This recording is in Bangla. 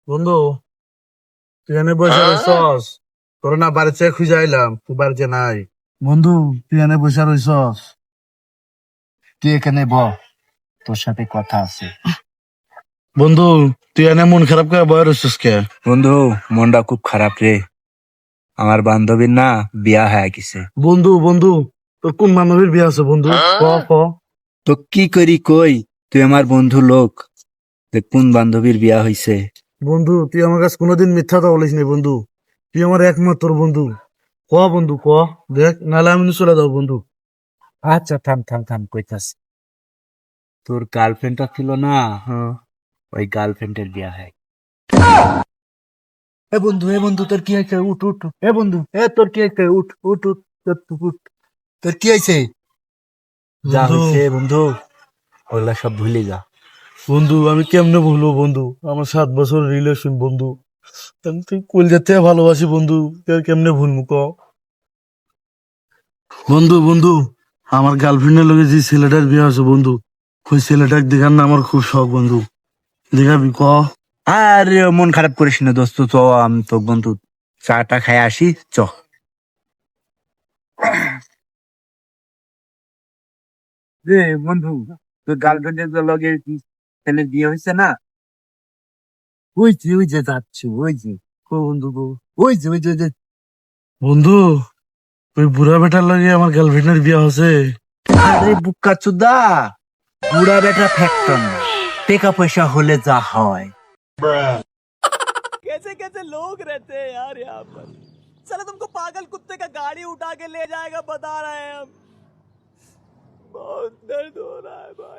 বন্ধু, তুই এনে বসে রইছস? তোর না বাড়িতে খুঁজে আইলাম, তুই বাড়িতে নাই। বন্ধু, তুই এনে বসে রইছস? তুই এখানে ব, তোর সাথে কথা আছে। বন্ধু, তুই এনে মন খারাপ করে বয়ে রইছস কে? বন্ধু, মনটা খুব খারাপ রে। আমার বান্ধবীর না বিয়া হয়ে গেছে। বন্ধু বন্ধু, তোর কোন বান্ধবীর বিয়ে আছে বন্ধু? ক ক। তো কি করি কই, তুই আমার বন্ধু লোক, যে কোন বান্ধবীর বিয়া হইছে। বন্ধু, তুই আমার কাছে কোনোদিন মিথ্যা কথা বলিস নি বন্ধু। তুই আমার একমাত্র বন্ধু। ক বন্ধু ক, দেখ নাহলে আমি চলে যাবো বন্ধু। আচ্ছা থাম থাম থাম, কইতাছি। তোর গার্লফ্রেন্ডটা ছিল না, হ্যাঁ। ওই গার্লফ্রেন্ডের বিয়া হয়। এ বন্ধু তোর কি হয়েছে? উঠ উঠ। তোর কি হয়েছে? উঠ উঠ উঠ। উঠ। তোর কি হয়েছে? যা বন্ধু হয়েছে বন্ধু, ওগুলা সব ভুলে যা। বন্ধু, আমি কেমনে ভুলবো বন্ধু? আমার 7 বছর রিলেশন বন্ধু। তুই কলজাতে ভালোবাসি বন্ধু, কেমনে ভুলবো ক? বন্ধু বন্ধু, আমার গার্লফ্রেন্ডের লগে যে ছেলেটার বিয়ে আছে বন্ধু, ওই ছেলেটাকে দেখার না আমার খুব শখ বন্ধু। দেখাবি ক? আরে মন খারাপ করিস না দোস্ত, চ আমি তো বন্ধু চাটা খাই আসি, চ। রে বন্ধু, তোর গার্লফ্রেন্ডের লগে ছেলের বিয়ে হয়েছে না? ওই যে যাচ্ছি, ওই যে। কো বন্ধু কো। ওই যে। বন্ধু, ওই বুড়া বেটার লাগে আমার গার্লফ্রেন্ডের বিয়ে আছে। আরে বুক্কা চুদা, বুড়া বেটা ফ্যাক্টর না, টাকা পয়সা হলে যা হয়। कैसे कैसे लोग रहते हैं यार यहाँ पर। साला तुमको पागल कुत्ते का गाड़ी उठा के ले जाएगा बता रहे हैं हम। बहुत दर्द हो रहा है भाई।